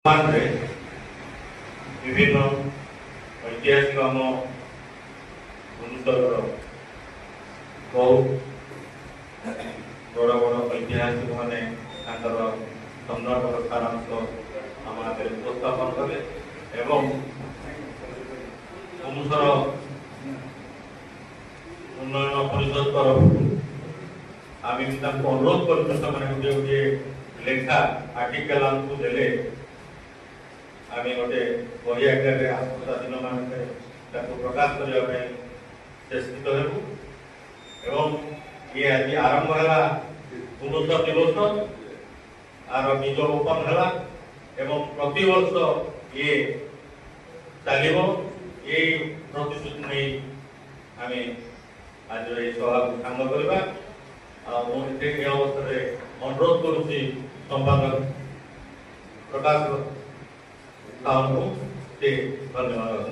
विभिन्न ऐतिहासिक आम भुवनेश्वर बहुत बड़ बड़ ऐतिहासिक मैंने सम्राट सारांश आम आगे उपस्थापन कले भुवनेश्वर उन्नयन परिषद तरफ आम अनुरोध कर गोटे गोटे लेखा आर्टिकल आमको देले आम गोटे बही आकार आसता दिन मान प्रकाश करने चेष्टित हो ये आज आरंभ है भुवनेश्वर दिवस आर बीज रोपण है प्रति वर्ष ये चलो ये प्रतिश्रुति नहीं आम आज ये सभा को सांग करवा मुझे अवस्था अनुरोध करुच्ची संपादक प्रकाश साहू को धन्यवाद।